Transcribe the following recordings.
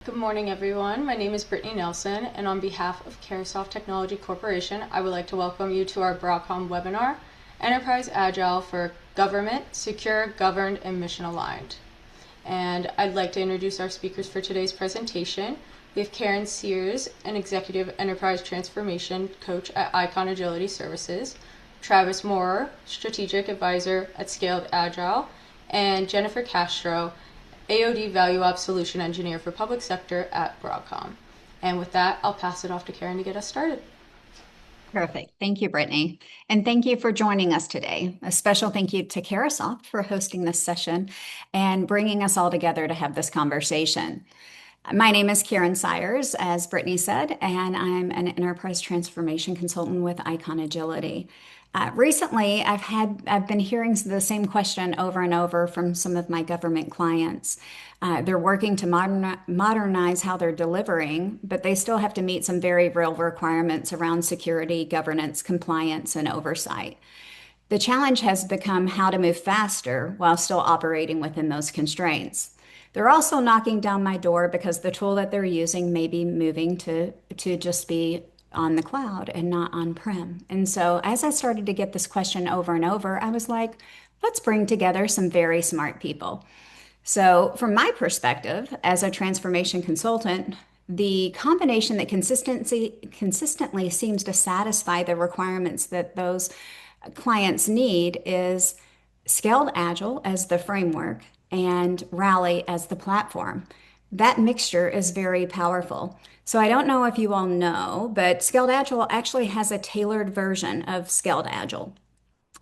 Good morning, everyone. My name is Brittany Nelson, and on behalf of Caresoft Technology Corporation, I would like to welcome you to our Broadcom webinar, Enterprise Agile for Government, Secure, Governed, and Mission Aligned. And I'd like to introduce our speakers for today's presentation. We have Karen Sears, an Executive Enterprise Transformation Coach at Icon Agility Services, Travis Moore, Strategic Advisor at Scaled Agile, and Jennifer Castro, AOD Value Ops Solution Engineer for Public Sector at Broadcom. And with that, I'll pass it off to Karen to get us started. Perfect. Thank you, Brittany. And thank you for joining us today. A special thank you to Caresoft for hosting this session and bringing us all together to have this conversation. My name is Karen Sears, as Brittany said, and I'm an enterprise transformation consultant with Icon Agility. Recently, I've been hearing the same question over and over from some of my government clients. They're working to modernize how they're delivering, but they still have to meet some very real requirements around security, governance, compliance, and oversight. The challenge has become how to move faster while still operating within those constraints. They're also knocking down my door because the tool that they're using may be moving to just be on the cloud and not on-prem. And so as I started to get this question over and over, I was like, let's bring together some very smart people. So from my perspective, as a transformation consultant, the combination that consistently seems to satisfy the requirements that those clients need is Scaled Agile as the framework and Rally as the platform. That mixture is very powerful. So I don't know if you all know, but Scaled Agile actually has a tailored version of Scaled Agile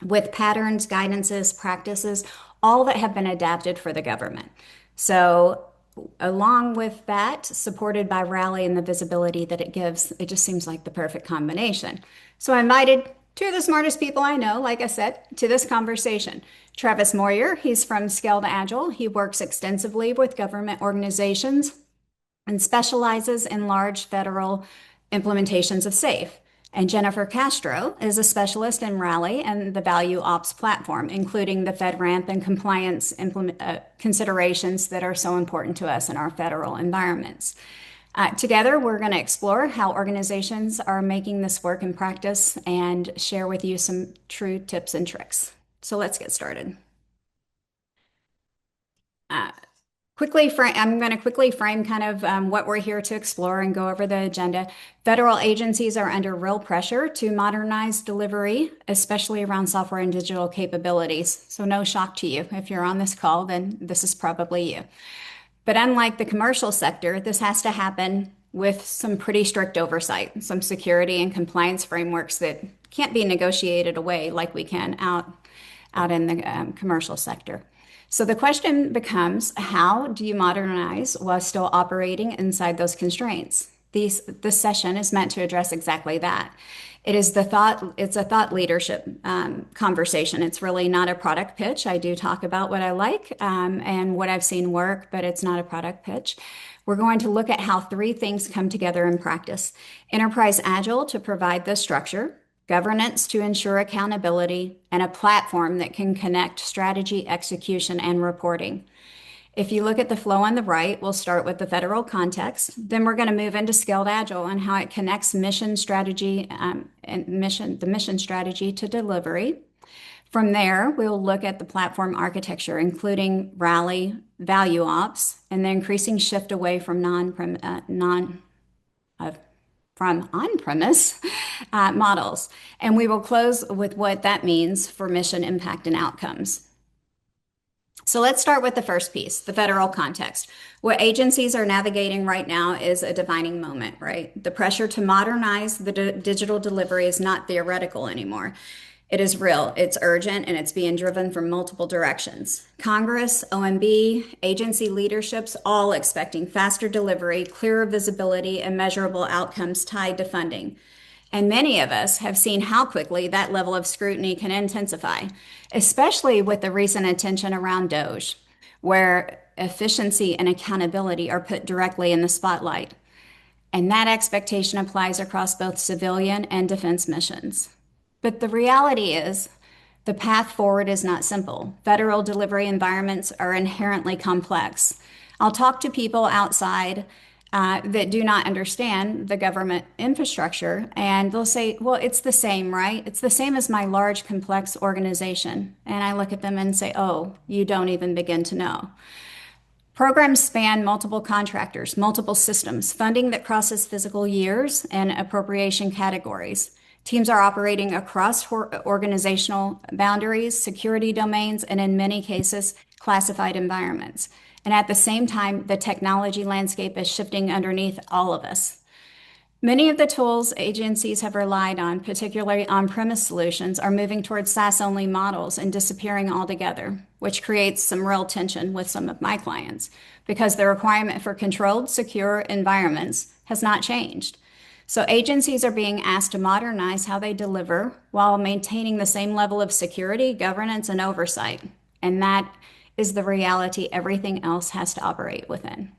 with patterns, guidances, practices, all that have been adapted for the government. So along with that, supported by Rally and the visibility that it gives, it just seems like the perfect combination. So I invited two of the smartest people I know, like I said, to this conversation. Travis Moyer, he's from Scaled Agile. He works extensively with government organizations and specializes in large federal implementations of SAFE. And Jennifer Castro is a specialist in Rally and the Value Ops platform, including the FedRAMP and compliance considerations that are so important to us in our federal environments. Together, we're going to explore how organizations are making this work in practice and share with you some true tips and tricks. So let's get started. I'm going to quickly frame kind of what we're here to explore and go over the agenda. Federal agencies are under real pressure to modernize delivery, especially around software and digital capabilities. So no shock to you. If you're on this call, then this is probably you. But unlike the commercial sector, this has to happen with some pretty strict oversight, some security and compliance frameworks that can't be negotiated away like we can out in the commercial sector. So the question becomes, how do you modernize while still operating inside those constraints? This session is meant to address exactly that. It's a thought leadership conversation. It's really not a product pitch. I do talk about what I like and what I've seen work, but it's not a product pitch. We're going to look at how three things come together in practice. Enterprise Agile to provide the structure, governance to ensure accountability, and a platform that can connect strategy, execution, and reporting. If you look at the flow on the right, we'll start with the federal context. Then we're going to move into Scaled Agile and how it connects mission strategy the mission strategy to delivery. From there, we'll look at the platform architecture, including Rally, Value Ops, and the increasing shift away from on-premise models. And we will close with what that means for mission impact and outcomes. So let's start with the first piece, the federal context. What agencies are navigating right now is a defining moment, right? The pressure to modernize the digital delivery is not theoretical anymore. It is real, it's urgent, and it's being driven from multiple directions. Congress, OMB, agency leaderships, all expecting faster delivery, clearer visibility, and measurable outcomes tied to funding. And many of us have seen how quickly that level of scrutiny can intensify, especially with the recent attention around DOGE, where efficiency and accountability are put directly in the spotlight. And that expectation applies across both civilian and defense missions. But the reality is, the path forward is not simple. Federal delivery environments are inherently complex. I'll talk to people outside that do not understand the government infrastructure. And they'll say, well, it's the same, right? It's the same as my large, complex organization. And I look at them and say, oh, you don't even begin to know. Programs span multiple contractors, multiple systems, funding that crosses fiscal years and appropriation categories. Teams are operating across organizational boundaries, security domains, and in many cases, classified environments. And at the same time, the technology landscape is shifting underneath all of us. Many of the tools agencies have relied on, particularly on-premise solutions, are moving towards SaaS-only models and disappearing altogether, which creates some real tension with some of my clients because the requirement for controlled, secure environments has not changed. So agencies are being asked to modernize how they deliver while maintaining the same level of security, governance, and oversight. And that is the reality everything else has to operate within.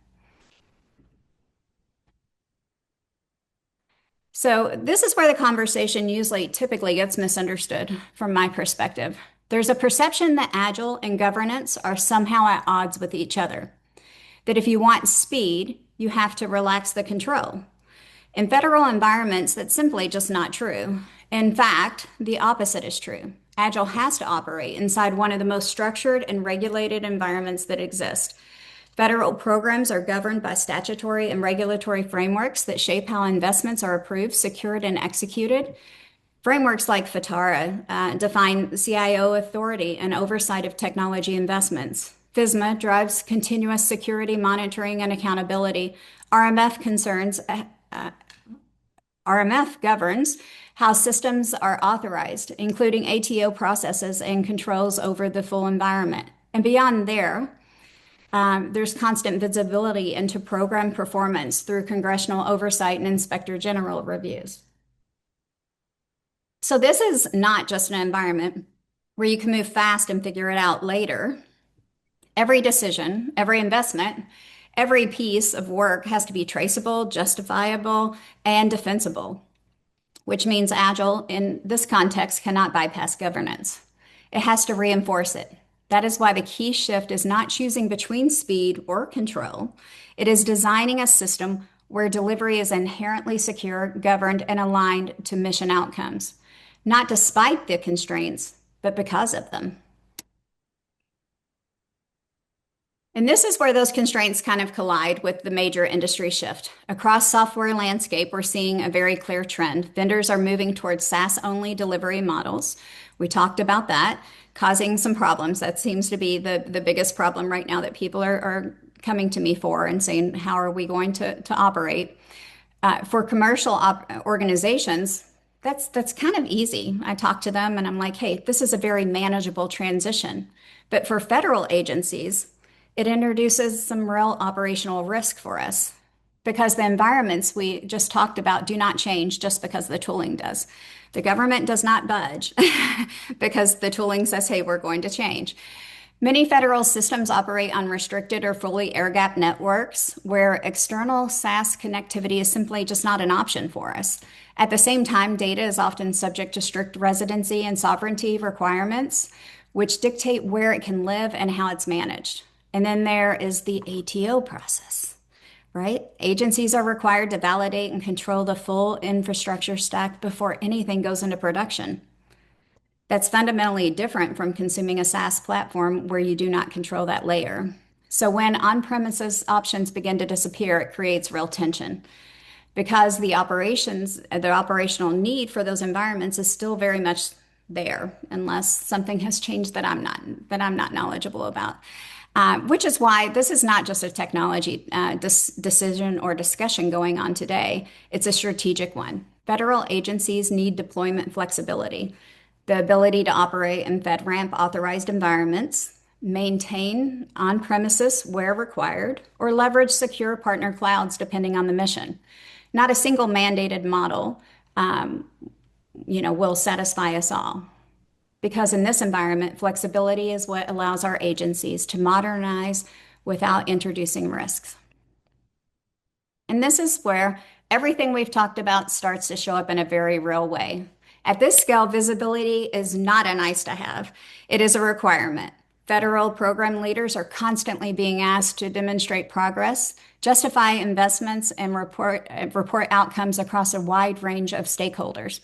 So this is where the conversation typically gets misunderstood from my perspective. There's a perception that Agile and governance are somehow at odds with each other. That if you want speed, you have to relax the control. In federal environments, that's simply just not true. In fact, the opposite is true. Agile has to operate inside one of the most structured and regulated environments that exist. Federal programs are governed by statutory and regulatory frameworks that shape how investments are approved, secured, and executed. Frameworks like FITARA define CIO authority and oversight of technology investments. FISMA drives continuous security monitoring and accountability. RMF governs how systems are authorized, including ATO processes and controls over the full environment. And beyond there's constant visibility into program performance through congressional oversight and inspector general reviews. So this is not just an environment where you can move fast and figure it out later. Every decision, every investment, every piece of work has to be traceable, justifiable, and defensible, which means Agile in this context cannot bypass governance. It has to reinforce it. That is why the key shift is not choosing between speed or control. It is designing a system where delivery is inherently secure, governed, and aligned to mission outcomes, not despite the constraints, but because of them. And this is where those constraints kind of collide with the major industry shift. Across software landscape, we're seeing a very clear trend. Vendors are moving towards SaaS-only delivery models. We talked about that, causing some problems. That seems to be the biggest problem right now that people are coming to me for and saying, how are we going to operate? For commercial organizations, that's kind of easy. I talk to them and I'm like, hey, this is a very manageable transition. But for federal agencies, it introduces some real operational risk for us because the environments we just talked about do not change just because the tooling does. The government does not budge because the tooling says, hey, we're going to change. Many federal systems operate on restricted or fully air-gapped networks where external SaaS connectivity is simply just not an option for us. At the same time, data is often subject to strict residency and sovereignty requirements, which dictate where it can live and how it's managed. And then there is the ATO process, right? Agencies are required to validate and control the full infrastructure stack before anything goes into production. That's fundamentally different from consuming a SaaS platform where you do not control that layer. So when on-premises options begin to disappear, it creates real tension because the operational need for those environments is still very much there, unless something has changed that I'm not knowledgeable about. Which is why this is not just a technology decision or discussion going on today. It's a strategic one. Federal agencies need deployment flexibility, the ability to operate in FedRAMP authorized environments, maintain on-premises where required, or leverage secure partner clouds depending on the mission. Not a single mandated model, will satisfy us all. Because in this environment, flexibility is what allows our agencies to modernize without introducing risks. And this is where everything we've talked about starts to show up in a very real way. At this scale, visibility is not a nice to have. It is a requirement. Federal program leaders are constantly being asked to demonstrate progress, justify investments, and report outcomes across a wide range of stakeholders,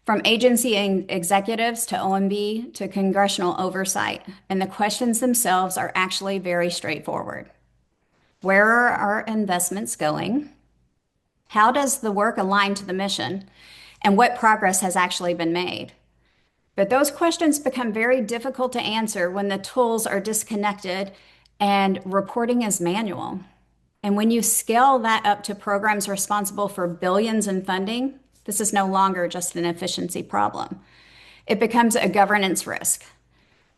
from agency executives to OMB to congressional oversight. And the questions themselves are actually very straightforward. Where are our investments going? How does the work align to the mission? And what progress has actually been made? But those questions become very difficult to answer when the tools are disconnected and reporting is manual. And when you scale that up to programs responsible for billions in funding, this is no longer just an efficiency problem. It becomes a governance risk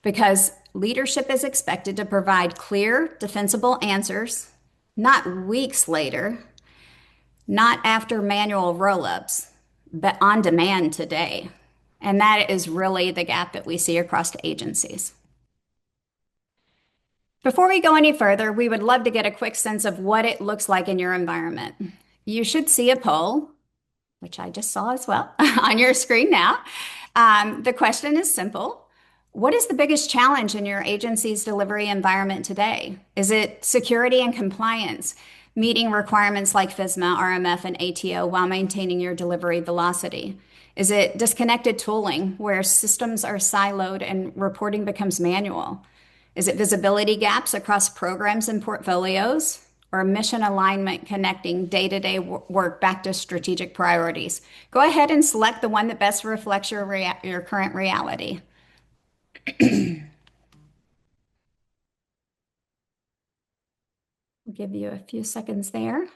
because leadership is expected to provide clear, defensible answers, not weeks later, not after manual roll-ups, but on demand today. And that is really the gap that we see across the agencies. Before we go any further, we would love to get a quick sense of what it looks like in your environment. You should see a poll, which I just saw as well on your screen now. The question is simple. What is the biggest challenge in your agency's delivery environment today? Is it security and compliance, meeting requirements like FISMA, RMF, and ATO while maintaining your delivery velocity? Is it disconnected tooling where systems are siloed and reporting becomes manual? Is it visibility gaps across programs and portfolios? Or mission alignment connecting day-to-day work back to strategic priorities? Go ahead and select the one that best reflects your current reality. I'll give you a few seconds there.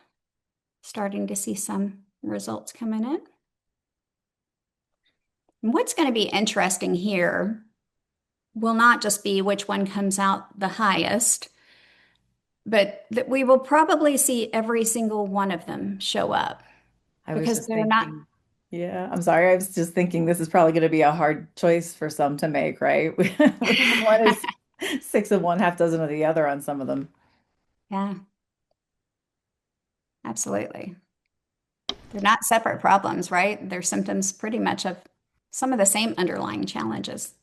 Starting to see some results coming in. And what's going to be interesting here will not just be which one comes out the highest, but that we will probably see every single one of them show up because they're not. Yeah, I'm sorry. I was just thinking this is probably going to be a hard choice for some to make, right? One is 6 of one, half dozen of the other on some of them. Yeah, absolutely. They're not separate problems, right? They're symptoms pretty much of some of the same underlying challenges.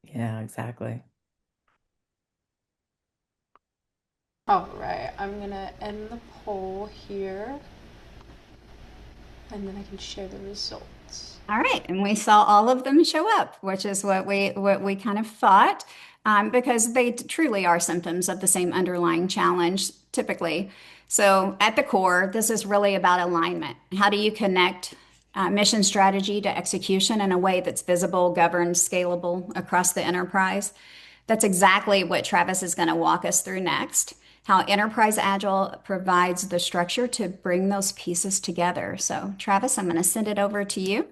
Yeah, exactly. All right, I'm gonna end the poll here, and then I can share the results. All right, and we saw all of them show up, which is what we kind of thought, because they truly are symptoms of the same underlying challenge, typically. So at the core, this is really about alignment. How do you connect mission strategy to execution in a way that's visible, governed, scalable across the enterprise? That's exactly what Travis is going to walk us through next. How Enterprise Agile provides the structure to bring those pieces together. So Travis, I'm going to send it over to you.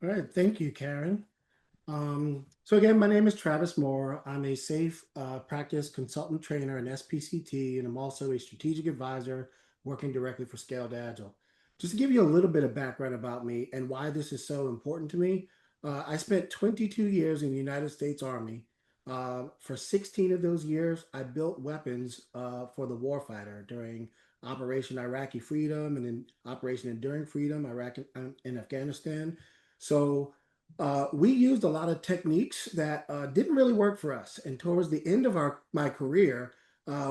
All right, thank you, Karen. So again, my name is Travis Moore. I'm a safe practice consultant trainer in SPCT, and I'm also a strategic advisor working directly for Scaled Agile. Just to give you a little bit of background about me and why this is so important to me, I spent 22 years in the United States Army. For 16 of those years, I built weapons for the warfighter during Operation Iraqi Freedom and then Operation Enduring Freedom, Iraq and Afghanistan. So we used a lot of techniques that didn't really work for us. And towards the end of my career,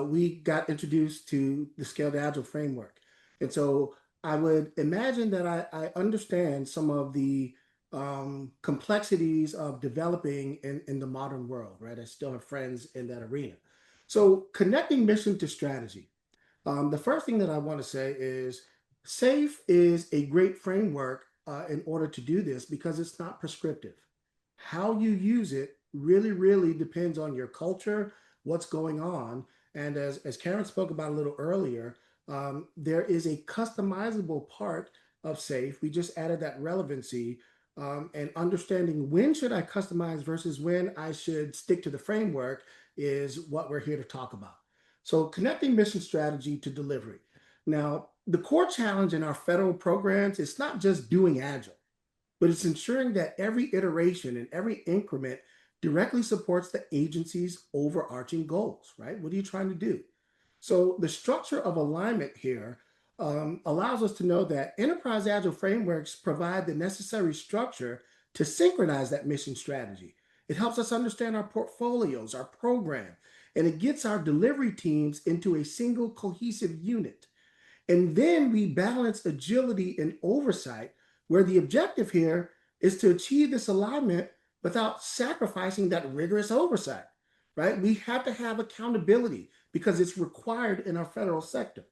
we got introduced to the Scaled Agile framework. And so I would imagine that I understand some of the complexities of developing in the modern world, right? I still have friends in that arena. So connecting mission to strategy. The first thing that I want to say is SAFE is a great framework in order to do this because it's not prescriptive. How you use it really depends on your culture, what's going on. And as Karen spoke about a little earlier, there is a customizable part of SAFE. We just added that relevancy and understanding when should I customize versus when I should stick to the framework is what we're here to talk about. So connecting mission strategy to delivery. Now, the core challenge in our federal programs is not just doing Agile, but it's ensuring that every iteration and every increment directly supports the agency's overarching goals, right? What are you trying to do? So the structure of alignment here allows us to know that Enterprise Agile frameworks provide the necessary structure to synchronize that mission strategy. It helps us understand our portfolios, our program, and it gets our delivery teams into a single cohesive unit. And then we balance agility and oversight, where the objective here is to achieve this alignment without sacrificing that rigorous oversight, right? We have to have accountability because it's required in our federal sector.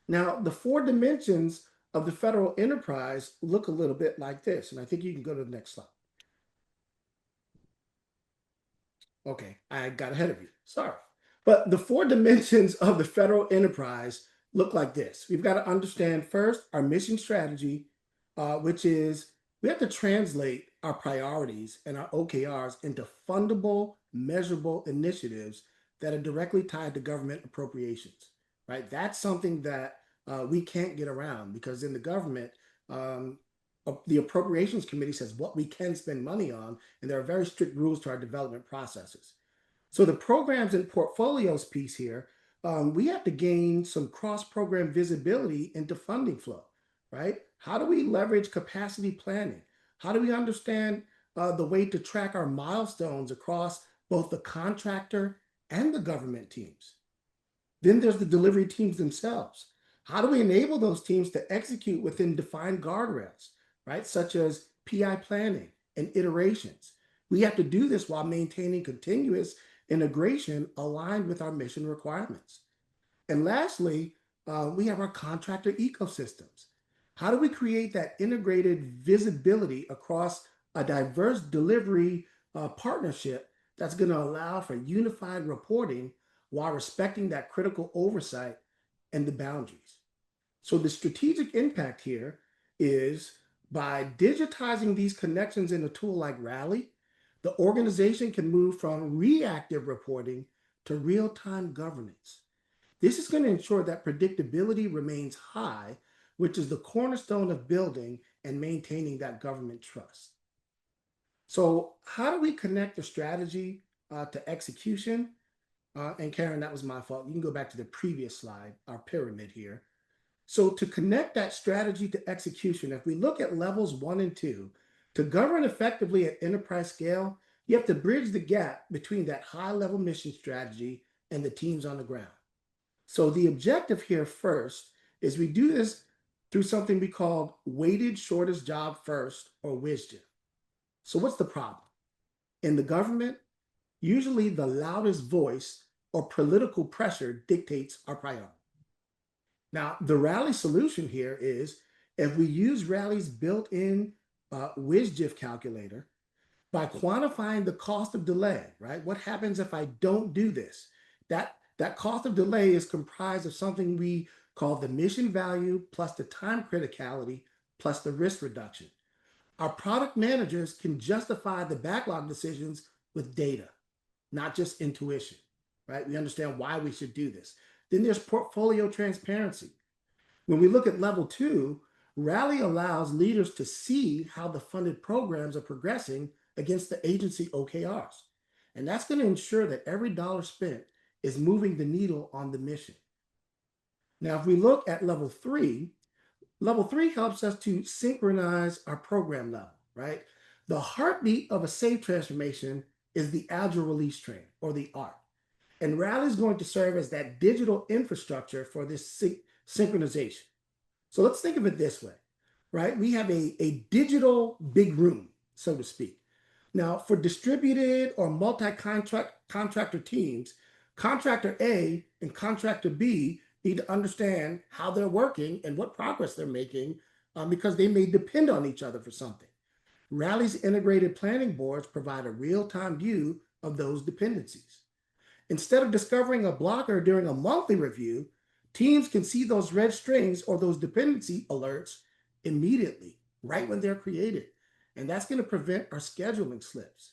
Now, the 4 dimensions of the federal enterprise look a little bit like this, and I think you can go to the next slide. Okay, I got ahead of you, sorry. But the 4 dimensions of the federal enterprise look like this. We've got to understand first our mission strategy, which is we have to translate our priorities and our OKRs into fundable, measurable initiatives that are directly tied to government appropriations, right? That's something that we can't get around, because in the government, the Appropriations Committee says what we can spend money on, and there are very strict rules to our development processes. So the programs and portfolios piece here, we have to gain some cross-program visibility into funding flow, right? How do we leverage capacity planning? How do we understand the way to track our milestones across both the contractor and the government teams? Then there's the delivery teams themselves. How do we enable those teams to execute within defined guardrails, right? Such as PI planning and iterations. We have to do this while maintaining continuous integration aligned with our mission requirements. And lastly, we have our contractor ecosystems. How do we create that integrated visibility across a diverse delivery partnership that's going to allow for unified reporting while respecting that critical oversight and the boundaries? So the strategic impact here is by digitizing these connections in a tool like Rally, the organization can move from reactive reporting to real-time governance. This is going to ensure that predictability remains high, which is the cornerstone of building and maintaining that government trust. So how do we connect the strategy to execution? And Karen, that was my fault. You can go back to the previous slide, our pyramid here. So to connect that strategy to execution, if we look at levels 1 and 2, to govern effectively at enterprise scale, you have to bridge the gap between that high-level mission strategy and the teams on the ground. So the objective here first is we do this through something we call weighted shortest job first, or WSJF. So what's the problem? In the government, usually the loudest voice or political pressure dictates our priority. Now, the Rally solution here is if we use Rally's built-in WSJF calculator, by quantifying the cost of delay, right? What happens if I don't do this? That cost of delay is comprised of something we call the mission value plus the time criticality plus the risk reduction. Our product managers can justify the backlog decisions with data, not just intuition, right? We understand why we should do this. Then there's portfolio transparency. When we look at level 2, Rally allows leaders to see how the funded programs are progressing against the agency OKRs. And that's going to ensure that every dollar spent is moving the needle on the mission. Now, if we look at level 3 helps us to synchronize our program level, right? The heartbeat of a safe transformation is the Agile release train, or the ART. And Rally is going to serve as that digital infrastructure for this synchronization. So let's think of it this way, right? We have a digital big room, so to speak. Now, for distributed or multi-contractor teams, contractor A and contractor B need to understand how they're working and what progress they're making, because they may depend on each other for something. Rally's integrated planning boards provide a real-time view of those dependencies. Instead of discovering a blocker during a monthly review, teams can see those red strings or those dependency alerts immediately, right when they're created. And that's going to prevent our scheduling slips.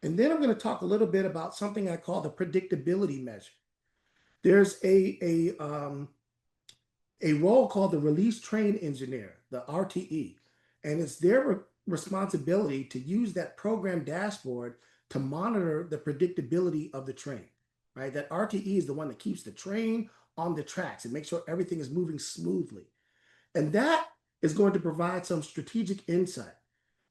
And then I'm going to talk a little bit about something I call the predictability measure. There's a role called the release train engineer, the RTE, and it's their responsibility to use that program dashboard to monitor the predictability of the train, right? That RTE is the one that keeps the train on the tracks and makes sure everything is moving smoothly. And that is going to provide some strategic insight.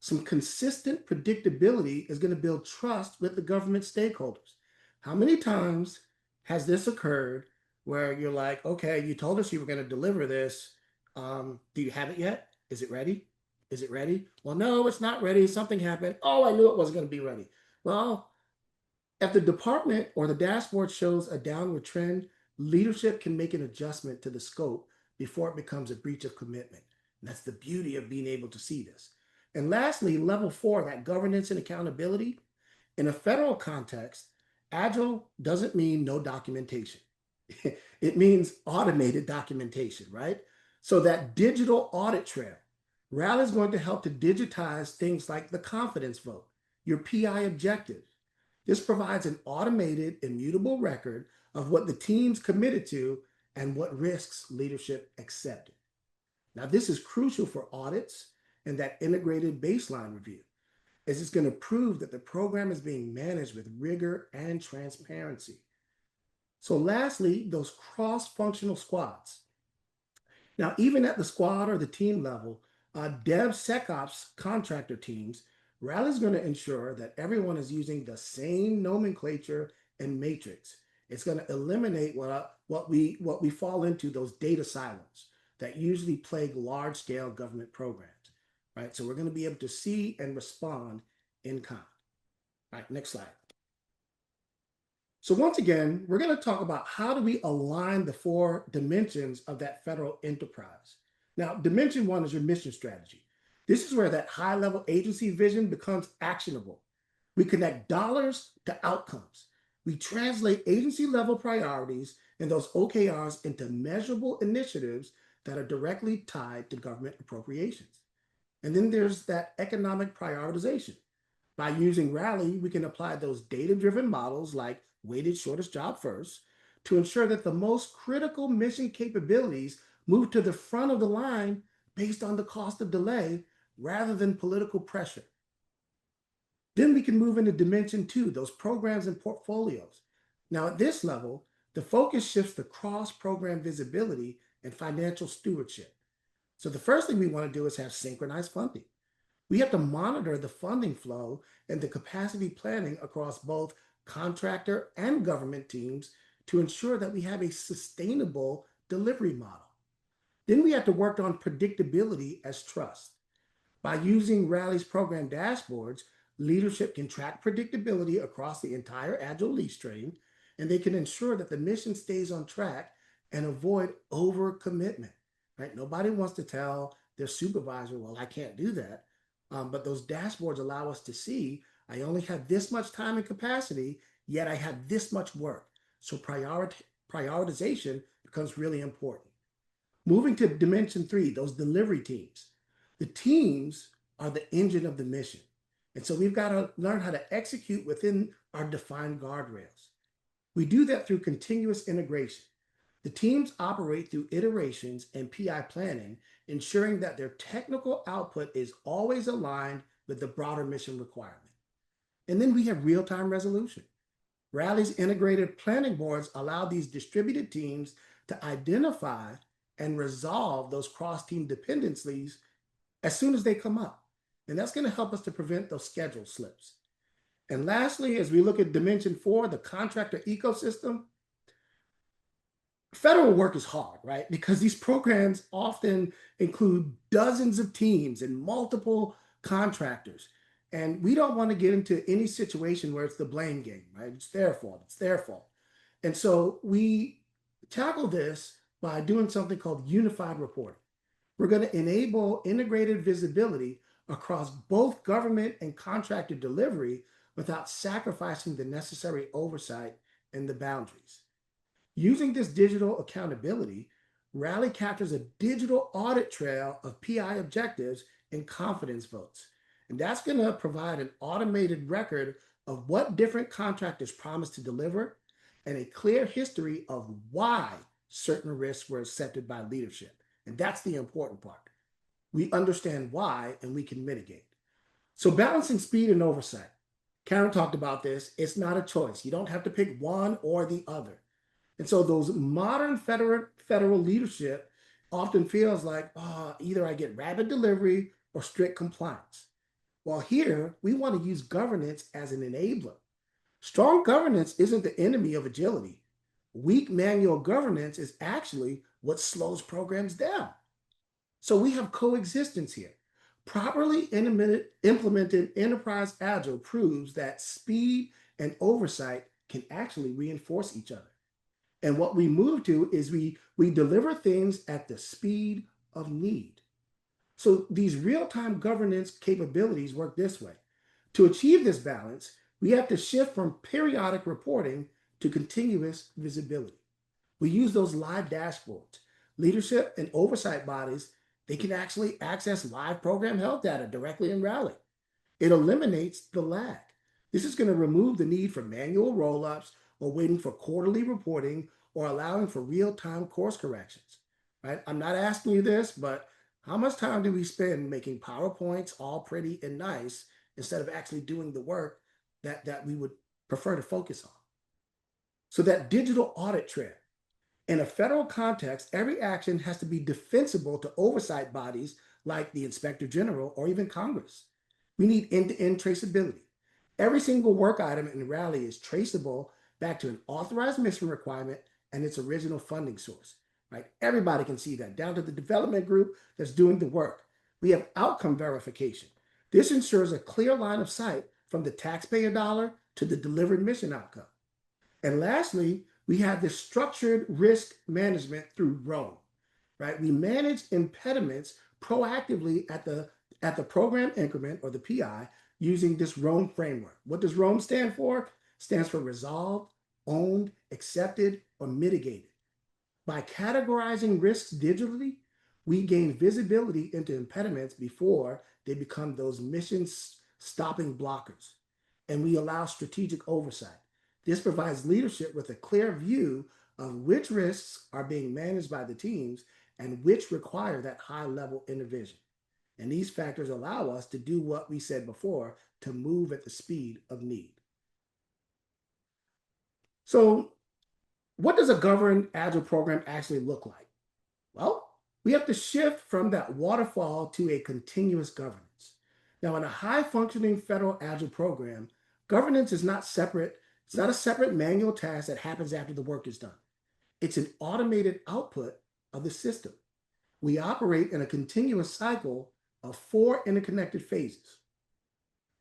Some consistent predictability is going to build trust with the government stakeholders. How many times has this occurred where you're like, okay, you told us you were going to deliver this. Do you have it yet? Is it ready? Is it ready? Well, no, it's not ready. Something happened. Oh, I knew it wasn't going to be ready. Well, if the department or the dashboard shows a downward trend, leadership can make an adjustment to the scope before it becomes a breach of commitment. And that's the beauty of being able to see this. And lastly, level 4, that governance and accountability. In a federal context, Agile doesn't mean no documentation. It means automated documentation, right? So that digital audit trail, Rally is going to help to digitize things like the confidence vote, your PI objectives. This provides an automated, immutable record of what the team's committed to and what risks leadership accepted. Now, this is crucial for audits and that integrated baseline review, as it's going to prove that the program is being managed with rigor and transparency. So lastly, those cross-functional squads. Now, even at the squad or the team level, DevSecOps contractor teams, Rally is going to ensure that everyone is using the same nomenclature and matrix. It's going to eliminate what we fall into, those data silos that usually plague large-scale government programs, right? So we're going to be able to see and respond in kind. All right, next slide. So once again, we're going to talk about how do we align the 4 dimensions of that federal enterprise. Now, dimension 1 is your mission strategy. This is where that high-level agency vision becomes actionable. We connect dollars to outcomes. We translate agency-level priorities and those OKRs into measurable initiatives that are directly tied to government appropriations. And then there's that economic prioritization. By using Rally, we can apply those data-driven models like weighted shortest job first to ensure that the most critical mission capabilities move to the front of the line based on the cost of delay rather than political pressure. Then we can move into dimension 2, those programs and portfolios. Now at this level, the focus shifts to cross-program visibility and financial stewardship. So the first thing we want to do is have synchronized funding. We have to monitor the funding flow and the capacity planning across both contractor and government teams to ensure that we have a sustainable delivery model. Then we have to work on predictability as trust. By using Rally's program dashboards, leadership can track predictability across the entire Agile lead stream, and they can ensure that the mission stays on track and avoid overcommitment, right? Nobody wants to tell their supervisor, well, I can't do that. But those dashboards allow us to see, I only have this much time and capacity, yet I have this much work. So prioritization becomes really important. Moving to dimension 3, those delivery teams. The teams are the engine of the mission. And so we've got to learn how to execute within our defined guardrails. We do that through continuous integration. The teams operate through iterations and PI planning, ensuring that their technical output is always aligned with the broader mission requirement. And then we have real-time resolution. Rally's integrated planning boards allow these distributed teams to identify and resolve those cross-team dependencies as soon as they come up. And that's going to help us to prevent those schedule slips. And lastly, as we look at dimension 4, the contractor ecosystem, federal work is hard, right? Because these programs often include dozens of teams and multiple contractors. And we don't want to get into any situation where it's the blame game, right? It's their fault, it's their fault. And so we tackle this by doing something called unified reporting. We're going to enable integrated visibility across both government and contractor delivery without sacrificing the necessary oversight and the boundaries. Using this digital accountability, Rally captures a digital audit trail of PI objectives and confidence votes. And that's going to provide an automated record of what different contractors promised to deliver and a clear history of why certain risks were accepted by leadership. And that's the important part. We understand why and we can mitigate. So balancing speed and oversight. Karen talked about this. It's not a choice. You don't have to pick one or the other. And so those modern federal leadership often feels like, either I get rapid delivery or strict compliance. While here, we want to use governance as an enabler. Strong governance isn't the enemy of agility. Weak manual governance is actually what slows programs down. So we have coexistence here. Properly implemented enterprise agile proves that speed and oversight can actually reinforce each other. And what we move to is we deliver things at the speed of need. So these real-time governance capabilities work this way. To achieve this balance, we have to shift from periodic reporting to continuous visibility. We use those live dashboards. Leadership and oversight bodies, they can actually access live program health data directly in Rally. It eliminates the lag. This is going to remove the need for manual roll-ups or waiting for quarterly reporting or allowing for real-time course corrections. Right? I'm not asking you this, but how much time do we spend making PowerPoints all pretty and nice instead of actually doing the work that we would prefer to focus on? So that digital audit trail. In a federal context, every action has to be defensible to oversight bodies like the Inspector General or even Congress. We need end-to-end traceability. Every single work item in Rally is traceable back to an authorized mission requirement and its original funding source. Right? Everybody can see that, down to the development group that's doing the work. We have outcome verification. This ensures a clear line of sight from the taxpayer dollar to the delivered mission outcome. And lastly, we have this structured risk management through Rome, right? We manage impediments proactively at the program increment or the PI using this Rome framework. What does Rome stand for? It stands for resolved, owned, accepted, or mitigated. By categorizing risks digitally, we gain visibility into impediments before they become those mission stopping blockers. And we allow strategic oversight. This provides leadership with a clear view of which risks are being managed by the teams and which require that high level intervention. And these factors allow us to do what we said before, to move at the speed of need. So what does a governed agile program actually look like? Well, we have to shift from that waterfall to a continuous governance. Now, in a high functioning federal agile program, governance is not separate. It's not a separate manual task that happens after the work is done. It's an automated output of the system. We operate in a continuous cycle of 4 interconnected phases.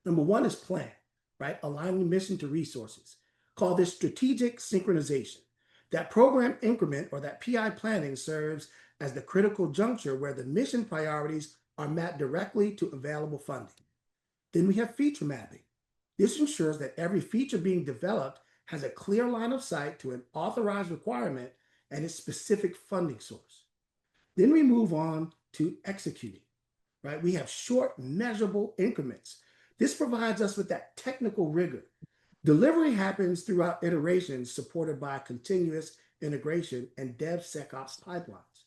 Number 1 is plan, right? Aligning mission to resources. Call this strategic synchronization. That program increment or that PI planning serves as the critical juncture where the mission priorities are mapped directly to available funding. Then we have feature mapping. This ensures that every feature being developed has a clear line of sight to an authorized requirement and its specific funding source. Then we move on to executing, right? We have short, measurable increments. This provides us with that technical rigor. Delivery happens throughout iterations supported by continuous integration and DevSecOps pipelines.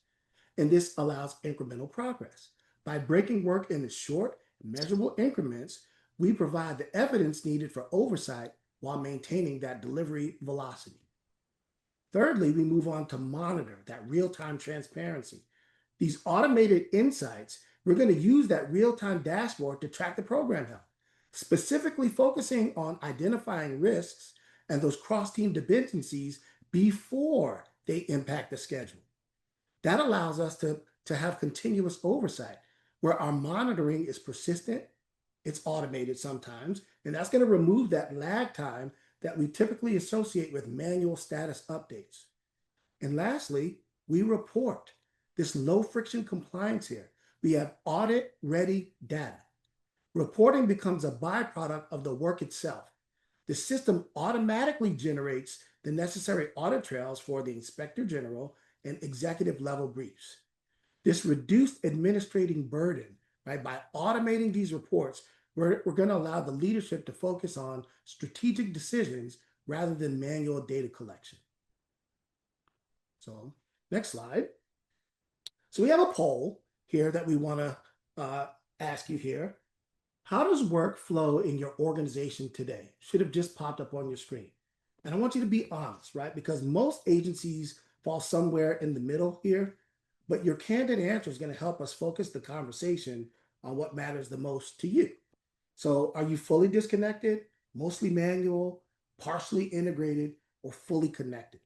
And this allows incremental progress. By breaking work into short, measurable increments, we provide the evidence needed for oversight while maintaining that delivery velocity. Thirdly, we move on to monitor, that real-time transparency. These automated insights, we're going to use that real-time dashboard to track the program health, specifically focusing on identifying risks and those cross-team dependencies before they impact the schedule. That allows us to have continuous oversight where our monitoring is persistent, it's automated sometimes, and that's going to remove that lag time that we typically associate with manual status updates. And lastly, we report this low friction compliance here. We have audit ready data. Reporting becomes a byproduct of the work itself. The system automatically generates the necessary audit trails for the Inspector General and executive level briefs. This reduced administrative burden, right? By automating these reports, we're going to allow the leadership to focus on strategic decisions rather than manual data collection. So next slide. So we have a poll here that we want to ask you here. How does work flow in your organization today? Should have just popped up on your screen. And I want you to be honest, right? Because most agencies fall somewhere in the middle here, but your candid answer is going to help us focus the conversation on what matters the most to you. So are you fully disconnected, mostly manual, partially integrated, or fully connected?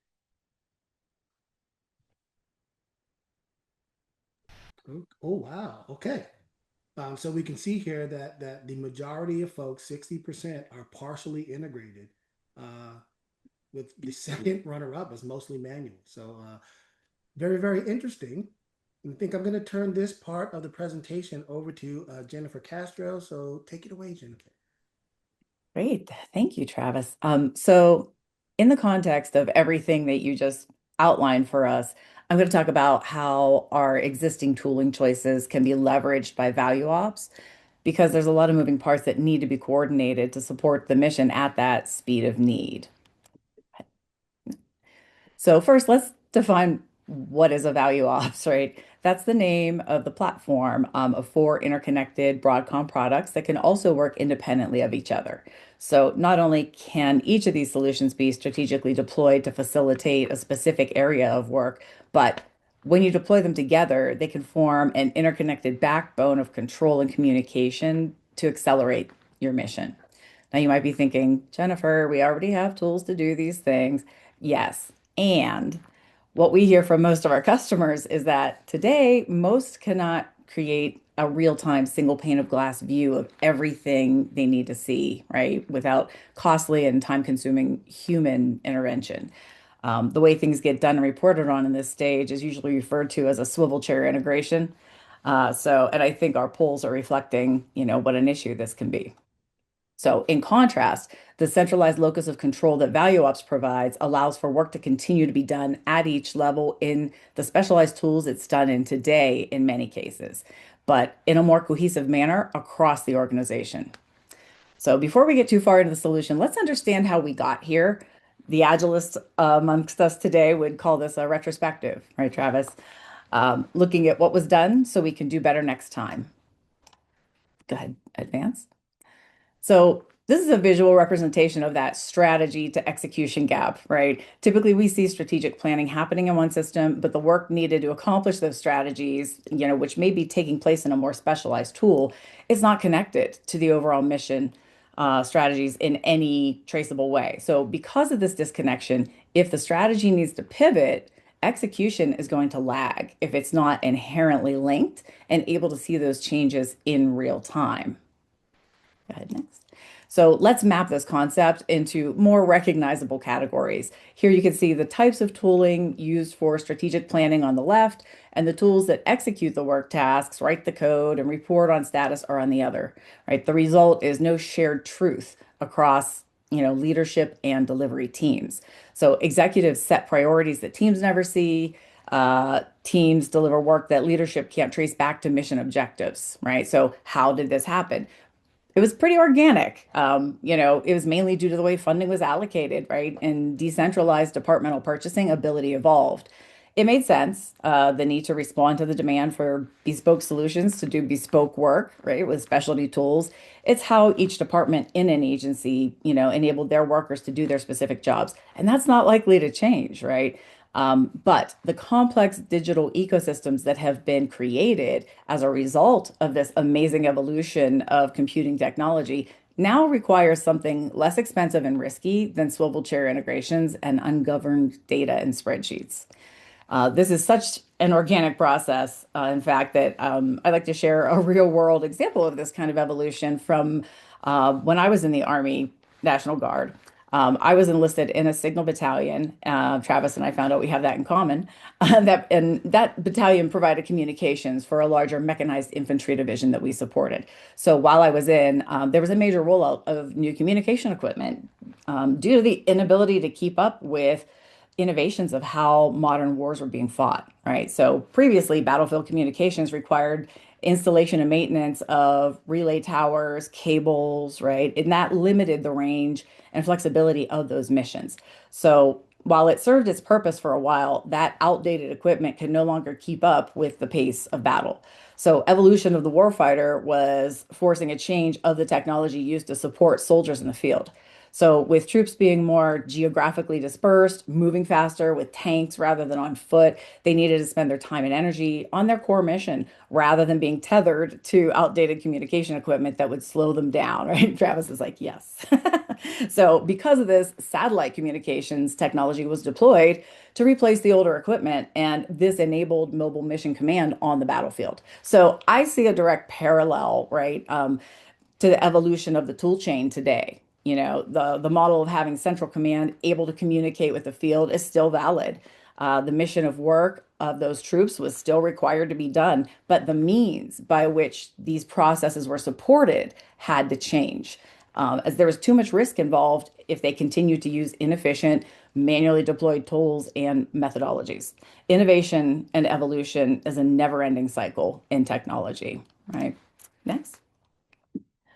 Oh, wow. Okay. So we can see here that the majority of folks, 60%, are partially integrated, with the second runner-up is mostly manual. So very, very interesting. I think I'm going to turn this part of the presentation over to Jennifer Castro. So take it away, Jennifer. Great. Thank you, Travis. So in the context of everything that you just outlined for us, I'm going to talk about how our existing tooling choices can be leveraged by Value Ops because there's a lot of moving parts that need to be coordinated to support the mission at that speed of need. So first, let's define what is a value ops, right? That's the name of the platform of four interconnected Broadcom products that can also work independently of each other. So not only can each of these solutions be strategically deployed to facilitate a specific area of work, but when you deploy them together, they can form an interconnected backbone of control and communication to accelerate your mission. Now, you might be thinking, Jennifer, we already have tools to do these things. Yes. And what we hear from most of our customers is that today, most cannot create a real-time single pane of glass view of everything they need to see, right? Without costly and time-consuming human intervention. The way things get done and reported on in this stage is usually referred to as a swivel chair integration. And I think our polls are reflecting, what an issue this can be. So in contrast, the centralized locus of control that ValueOps provides allows for work to continue to be done at each level in the specialized tools it's done in today in many cases, but in a more cohesive manner across the organization. So before we get too far into the solution, let's understand how we got here. The Agilists amongst us today would call this a retrospective, right, Travis? Looking at what was done so we can do better next time. Go ahead, advance. So this is a visual representation of that strategy to execution gap, right? Typically, we see strategic planning happening in one system, but the work needed to accomplish those strategies, which may be taking place in a more specialized tool, is not connected to the overall mission strategies in any traceable way. So because of this disconnection, if the strategy needs to pivot, execution is going to lag if it's not inherently linked and able to see those changes in real time. Go ahead next. So let's map this concept into more recognizable categories. Here you can see the types of tooling used for strategic planning on the left, and the tools that execute the work tasks, write the code, and report on status are on the other, right? The result is no shared truth across, leadership and delivery teams. So executives set priorities that teams never see. Teams deliver work that leadership can't trace back to mission objectives, right? So how did this happen? It was pretty organic. It was mainly due to the way funding was allocated, right? And decentralized departmental purchasing ability evolved. It made sense, the need to respond to the demand for bespoke solutions to do bespoke work, right, with specialty tools. It's how each department in an agency, enabled their workers to do their specific jobs. And that's not likely to change, right? But the complex digital ecosystems that have been created as a result of this amazing evolution of computing technology now require something less expensive and risky than swivel chair integrations and ungoverned data and spreadsheets. This is such an organic process, in fact, that I like to share a real world example of this kind of evolution from when I was in the Army National Guard. I was enlisted in a signal battalion. Travis and I found out we have that in common. That battalion provided communications for a larger mechanized infantry division that we supported. So while I was in, there was a major rollout of new communication equipment due to the inability to keep up with innovations of how modern wars were being fought, right? So previously, battlefield communications required installation and maintenance of relay towers, cables, right? And that limited the range and flexibility of those missions. So while it served its purpose for a while, that outdated equipment can no longer keep up with the pace of battle. So evolution of the warfighter was forcing a change of the technology used to support soldiers in the field. So with troops being more geographically dispersed, moving faster with tanks rather than on foot, they needed to spend their time and energy on their core mission rather than being tethered to outdated communication equipment that would slow them down, right? Travis is like, yes. So because of this, satellite communications technology was deployed to replace the older equipment, and this enabled mobile mission command on the battlefield. So I see a direct parallel, right, to the evolution of the tool chain today. You know, the model of having central command able to communicate with the field is still valid. The mission of work of those troops was still required to be done, but the means by which these processes were supported had to change, as there was too much risk involved if they continued to use inefficient, manually deployed tools and methodologies. Innovation and evolution is a never-ending cycle in technology, right? Next.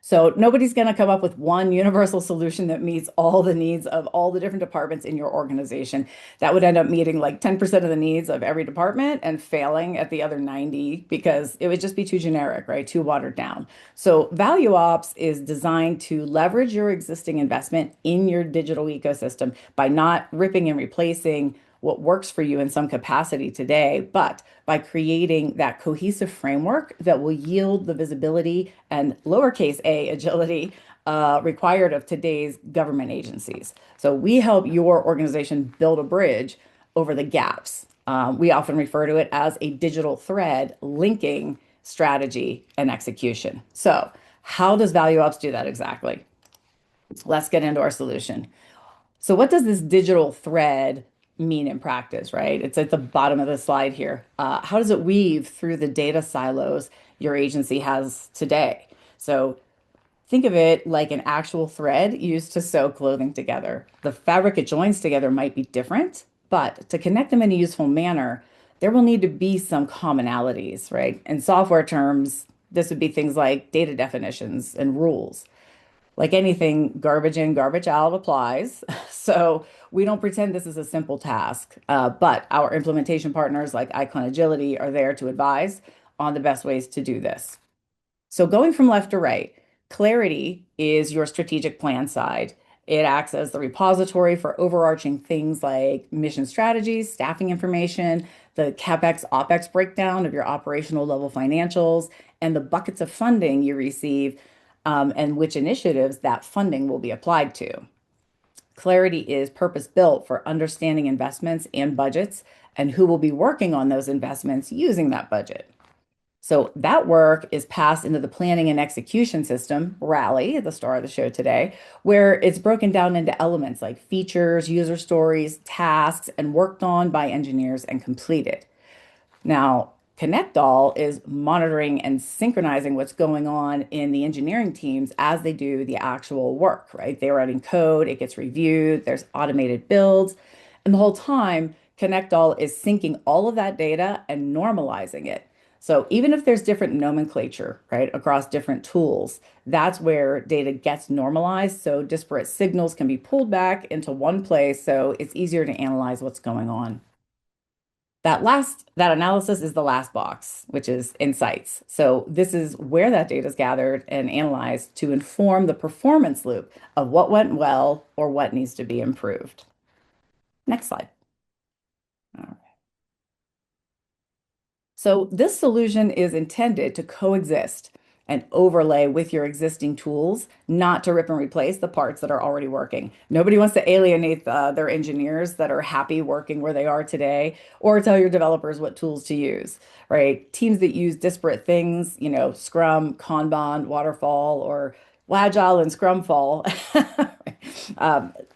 So nobody's going to come up with one universal solution that meets all the needs of all the different departments in your organization. That would end up meeting like 10% of the needs of every department and failing at the other 90 because it would just be too generic, right? Too watered down. So Value Ops is designed to leverage your existing investment in your digital ecosystem by not ripping and replacing what works for you in some capacity today, but by creating that cohesive framework that will yield the visibility and lowercase a agility required of today's government agencies. So we help your organization build a bridge over the gaps. We often refer to it as a digital thread linking strategy and execution. So how does Value Ops do that exactly? Let's get into our solution. So what does this digital thread mean in practice, right? It's at the bottom of the slide here. How does it weave through the data silos your agency has today? So think of it like an actual thread used to sew clothing together. The fabric it joins together might be different, but to connect them in a useful manner, there will need to be some commonalities, right? In software terms, this would be things like data definitions and rules. Like anything, garbage in, garbage out applies. So we don't pretend this is a simple task, but our implementation partners like Icon Agility are there to advise on the best ways to do this. So going from left to right, Clarity is your strategic plan side. It acts as the repository for overarching things like mission strategies, staffing information, the CapEx, OpEx breakdown of your operational level financials, and the buckets of funding you receive, and which initiatives that funding will be applied to. Clarity is purpose-built for understanding investments and budgets and who will be working on those investments using that budget. So that work is passed into the planning and execution system, Rally, the star of the show today, where it's broken down into elements like features, user stories, tasks, and worked on by engineers and completed. Now, Connect All is monitoring and synchronizing what's going on in the engineering teams as they do the actual work, right? They're writing code, it gets reviewed, there's automated builds, and the whole time, Connect All is syncing all of that data and normalizing it. So even if there's different nomenclature, right, across different tools, that's where data gets normalized. So disparate signals can be pulled back into one place. So it's easier to analyze what's going on. That analysis is the last box, which is insights. So this is where that data is gathered and analyzed to inform the performance loop of what went well or what needs to be improved. Next slide. All right. So this solution is intended to coexist and overlay with your existing tools, not to rip and replace the parts that are already working. Nobody wants to alienate their engineers that are happy working where they are today, or tell your developers what tools to use, right? Teams that use disparate things, you know, Scrum, Kanban, Waterfall, or Agile and Scrum Fall,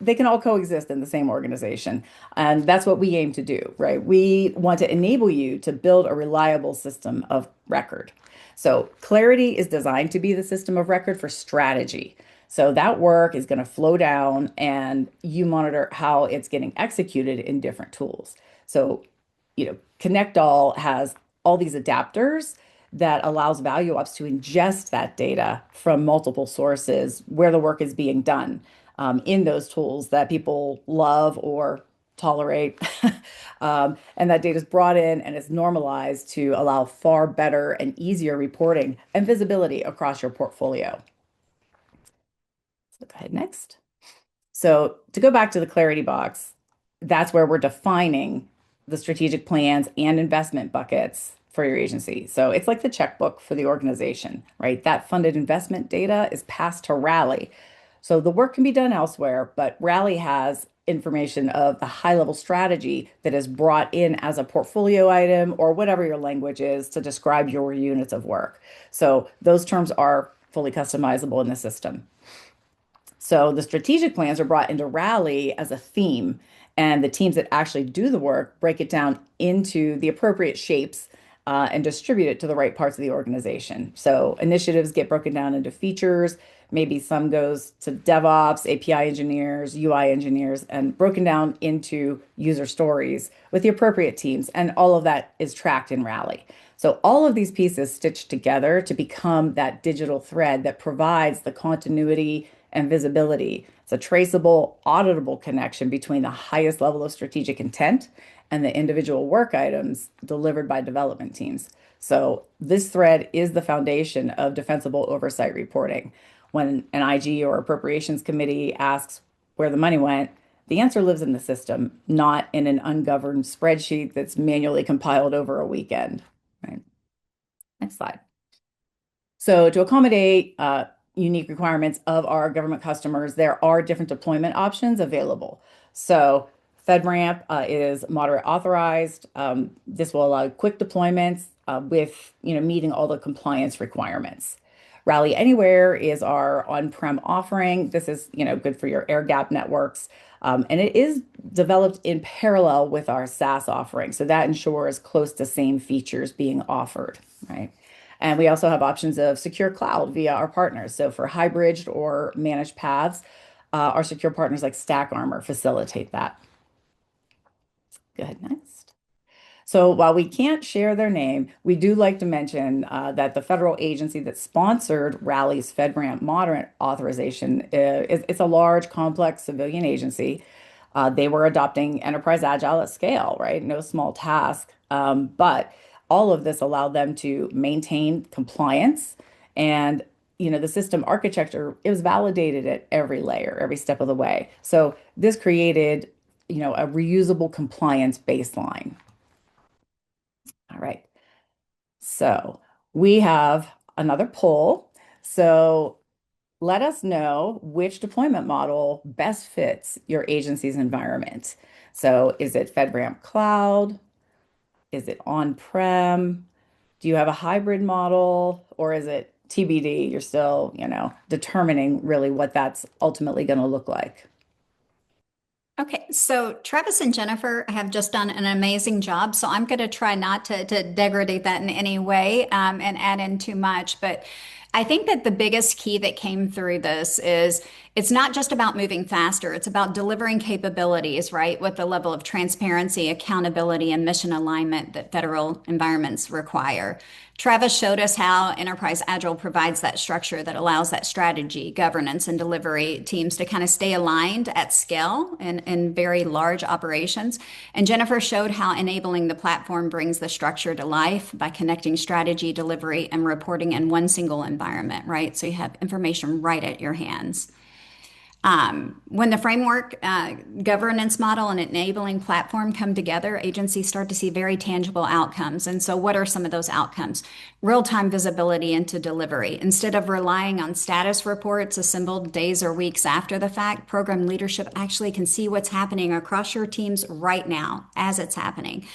they can all coexist in the same organization. And that's what we aim to do, right? We want to enable you to build a reliable system of record. So Clarity is designed to be the system of record for strategy. So that work is going to flow down and you monitor how it's getting executed in different tools. So, you know, Connect All has all these adapters that allows Value Ops to ingest that data from multiple sources where the work is being done, in those tools that people love or tolerate. And that data is brought in and it's normalized to allow far better and easier reporting and visibility across your portfolio. So go ahead next. So to go back to the clarity box, that's where we're defining the strategic plans and investment buckets for your agency. So it's like the checkbook for the organization, right? That funded investment data is passed to Rally. So the work can be done elsewhere, but Rally has information of the high level strategy that is brought in as a portfolio item or whatever your language is to describe your units of work. So those terms are fully customizable in the system. So the strategic plans are brought into Rally as a theme, and the teams that actually do the work break it down into the appropriate shapes and distribute it to the right parts of the organization. So initiatives get broken down into features. Maybe some goes to DevOps, API engineers, UI engineers, and broken down into user stories with the appropriate teams. And all of that is tracked in Rally. So all of these pieces stitched together to become that digital thread that provides the continuity and visibility. It's a traceable, auditable connection between the highest level of strategic intent and the individual work items delivered by development teams. So this thread is the foundation of defensible oversight reporting. When an IG or appropriations committee asks where the money went, the answer lives in the system, not in an ungoverned spreadsheet that's manually compiled over a weekend. Right? Next slide. So to accommodate unique requirements of our government customers, there are different deployment options available. So FedRAMP is moderate authorized. This will allow quick deployments with meeting all the compliance requirements. Rally Anywhere is our on-prem offering. This is good for your air gap networks. And it is developed in parallel with our SaaS offering. So that ensures close to same features being offered, right? And we also have options of secure cloud via our partners. So for hybrid or managed paths, our secure partners like StackArmor facilitate that. Go ahead, next. So while we can't share their name, we do like to mention that the federal agency that sponsored Rally's FedRAMP moderate authorization it's a large, complex civilian agency. They were adopting enterprise agile at scale, right? No small task. But all of this allowed them to maintain compliance and the system architecture, it was validated at every layer, every step of the way. So this created, a reusable compliance baseline. All right. So we have another poll. So let us know which deployment model best fits your agency's environment. So is it FedRAMP Cloud? Is it on-prem? Do you have a hybrid model or is it TBD? You're still, determining really what that's ultimately going to look like. Okay, so Travis and Jennifer have just done an amazing job. So I'm going to try not to degrade that in any way and add in too much. But I think that the biggest key that came through this is it's not just about moving faster, it's about delivering capabilities, right, with the level of transparency, accountability, and mission alignment that federal environments require. Travis showed us how Enterprise Agile provides that structure that allows that strategy, governance, and delivery teams to kind of stay aligned at scale in very large operations. And Jennifer showed how enabling the platform brings the structure to life by connecting strategy, delivery, and reporting in one single environment, right? So you have information right at your hands. When the framework, governance model, and enabling platform come together, agencies start to see very tangible outcomes. And so, what are some of those outcomes? Real-time visibility into delivery. Instead of relying on status reports assembled days or weeks after the fact, program leadership actually can see what's happening across your teams right now as it's happening.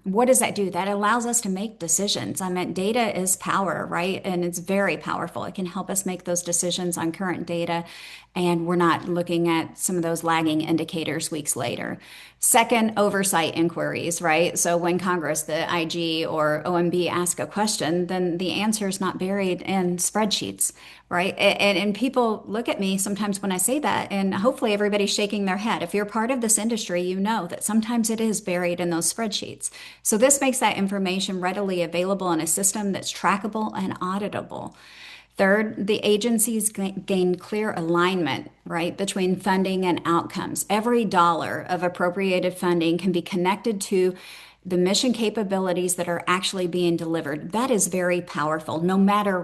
What does that do? That allows us to make decisions. I mean, data is power, right? And it's very powerful. It can help us make those decisions on current data, and we're not looking at some of those lagging indicators weeks later. Second, oversight inquiries, right? So when Congress, the IG or OMB ask a question, then the answer is not buried in spreadsheets, right? And people look at me sometimes when I say that, and hopefully everybody's shaking their head. If you're part of this industry, you know that sometimes it is buried in those spreadsheets. So this makes that information readily available in a system that's trackable and auditable. Third, the agencies gain clear alignment, right, between funding and outcomes. Every dollar of appropriated funding can be connected to the mission capabilities that are actually being delivered. That is very powerful, no matter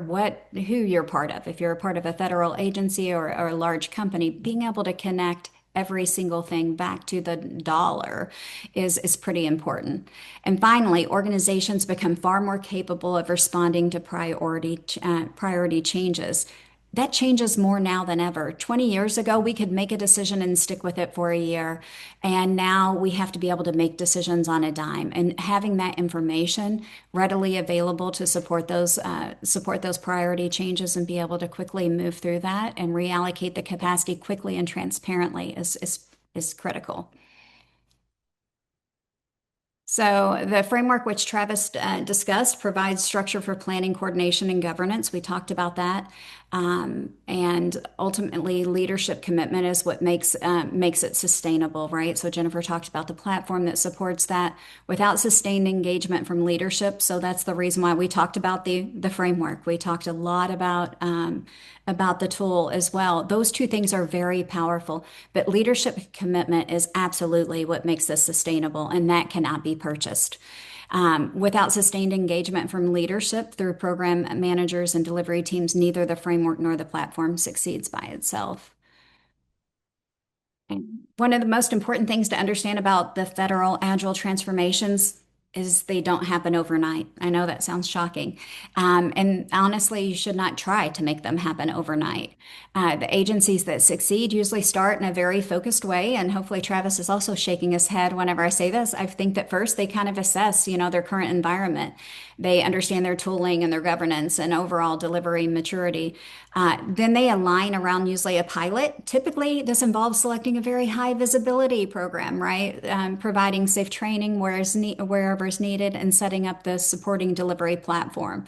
who you're part of. If you're a part of a federal agency or a large company, being able to connect every single thing back to the dollar is pretty important. And finally, organizations become far more capable of responding to priority changes. That changes more now than ever. 20 years ago, we could make a decision and stick with it for a year. And now we have to be able to make decisions on a dime. And having that information readily available to support those priority changes and be able to quickly move through that and reallocate the capacity quickly and transparently is critical. So the framework which Travis discussed provides structure for planning, coordination, and governance. We talked about that. And ultimately, leadership commitment is what makes it sustainable, right? So Jennifer talked about the platform that supports that without sustained engagement from leadership. So that's the reason why we talked about the framework. We talked a lot about the tool as well. Those two things are very powerful, but leadership commitment is absolutely what makes this sustainable, and that cannot be purchased. Without sustained engagement from leadership through program managers and delivery teams, neither the framework nor the platform succeeds by itself. And one of the most important things to understand about the federal agile transformations is they don't happen overnight. I know that sounds shocking. And honestly, you should not try to make them happen overnight. The agencies that succeed usually start in a very focused way. And hopefully Travis is also shaking his head whenever I say this. I think that first they kind of assess, their current environment. They understand their tooling and their governance and overall delivery maturity. Then they align around usually a pilot. Typically, this involves selecting a very high visibility program, right? Providing safe training wherever is needed and setting up the supporting delivery platform.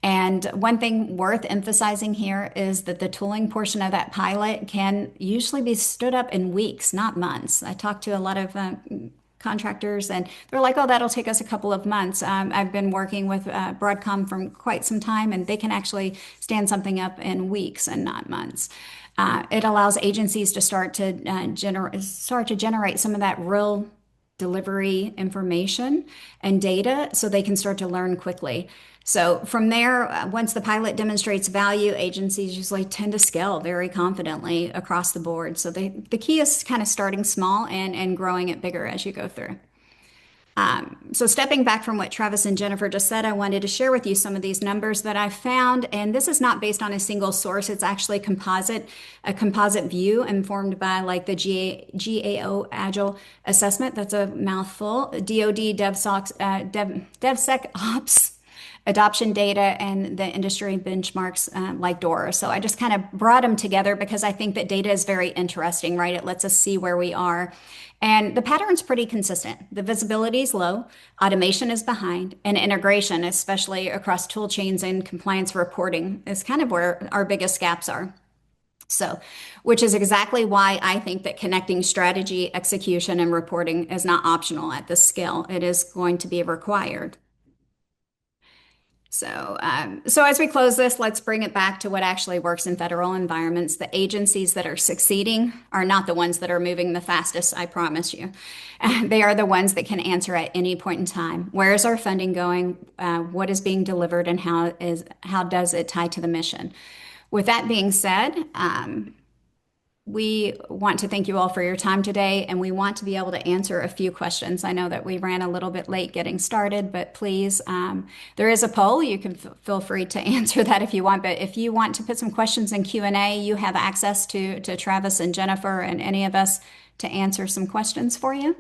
And one thing worth emphasizing here is that the tooling portion of that pilot can usually be stood up in weeks, not months. I talked to a lot of contractors and they're like, oh, that'll take us a couple of months. I've been working with Broadcom for quite some time and they can actually stand something up in weeks and not months. It allows agencies to start to generate some of that real delivery information and data so they can start to learn quickly. So from there, once the pilot demonstrates value, agencies usually tend to scale very confidently across the board. So the key is kind of starting small and growing it bigger as you go through. So stepping back from what Travis and Jennifer just said, I wanted to share with you some of these numbers that I've found. And this is not based on a single source. It's actually a composite view informed by like the GAO Agile assessment. That's a mouthful. DoD, DevSecOps adoption data and the industry benchmarks like DORA. So I just kind of brought them together because I think that data is very interesting, right? It lets us see where we are. And the pattern's pretty consistent. The visibility is low, automation is behind, and integration, especially across tool chains and compliance reporting, is kind of where our biggest gaps are. So, which is exactly why I think that connecting strategy, execution, and reporting is not optional at this scale. It is going to be required. So as we close this, let's bring it back to what actually works in federal environments. The agencies that are succeeding are not the ones that are moving the fastest, I promise you. They are the ones that can answer at any point in time. Where is our funding going? What is being delivered, and how does it tie to the mission? With that being said, we want to thank you all for your time today, and we want to be able to answer a few questions. I know that we ran a little bit late getting started, but please, there is a poll. You can feel free to answer that if you want, but if you want to put some questions in Q&A, you have access to Travis and Jennifer and any of us to answer some questions for you.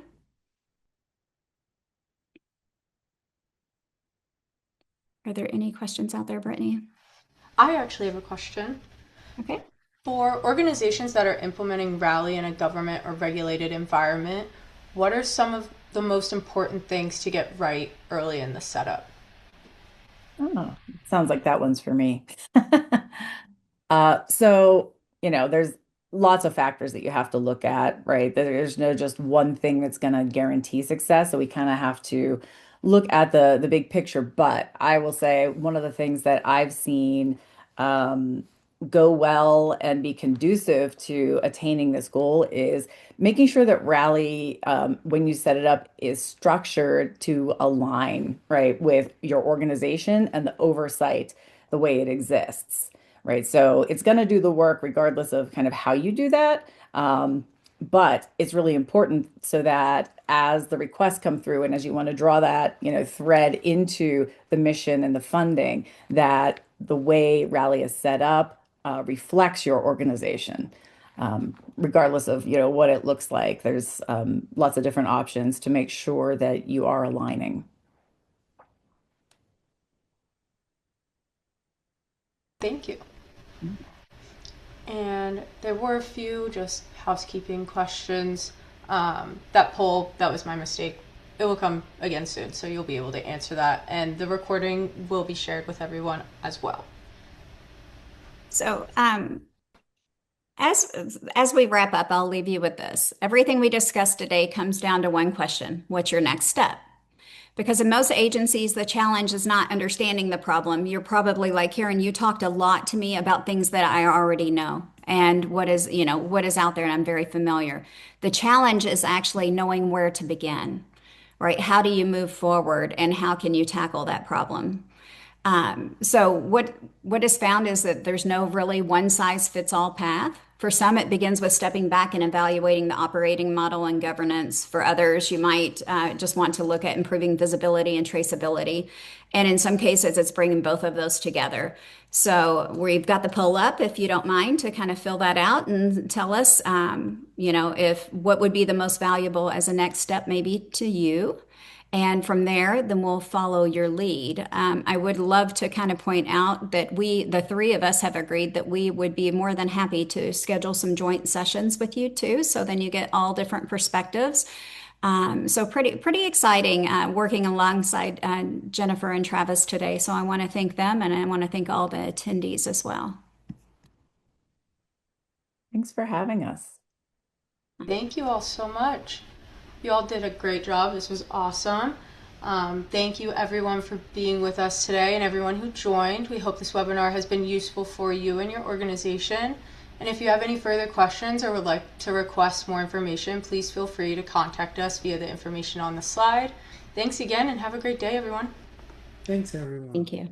Are there any questions out there, Brittany? I actually have a question. Okay. For organizations that are implementing Rally in a government or regulated environment, what are some of the most important things to get right early in the setup? Oh, sounds like that one's for me. So, there's lots of factors that you have to look at, right? There's no just one thing that's going to guarantee success. So we kind of have to look at the big picture. But I will say one of the things that I've seen go well and be conducive to attaining this goal is making sure that Rally, when you set it up, is structured to align, right, with your organization and the oversight, the way it exists, right? So it's going to do the work regardless of kind of how you do that. But it's really important so that as the requests come through and as you want to draw that, thread into the mission and the funding, that the way Rally is set up reflects your organization, regardless of, what it looks like. There's lots of different options to make sure that you are aligning. Thank you. And there were a few just housekeeping questions. That poll, that was my mistake. It will come again soon, so you'll be able to answer that. And the recording will be shared with everyone as well. So, as we wrap up, I'll leave you with this. Everything we discussed today comes down to one question: what's your next step? Because in most agencies, the challenge is not understanding the problem. You're probably like, Karen, you talked a lot to me about things that I already know and what is out there, and I'm very familiar. The challenge is actually knowing where to begin, right? How do you move forward and how can you tackle that problem? So what is found is that there's no really one size fits all path. For some, it begins with stepping back and evaluating the operating model and governance. For others, you might just want to look at improving visibility and traceability. And in some cases, it's bringing both of those together. So we've got the poll up, if you don't mind, to kind of fill that out and tell us, if what would be the most valuable as a next step maybe to you. And from there, then we'll follow your lead. I would love to kind of point out that the three of us have agreed that we would be more than happy to schedule some joint sessions with you too. So then you get all different perspectives. So pretty exciting working alongside Jennifer and Travis today. So I want to thank them, and I want to thank all the attendees as well. Thanks for having us. Thank you all so much. You all did a great job. This was awesome. Thank you everyone for being with us today and everyone who joined. We hope this webinar has been useful for you and your organization. And if you have any further questions or would like to request more information, please feel free to contact us via the information on the slide. Thanks again and have a great day, everyone. Thanks, everyone. Thank you.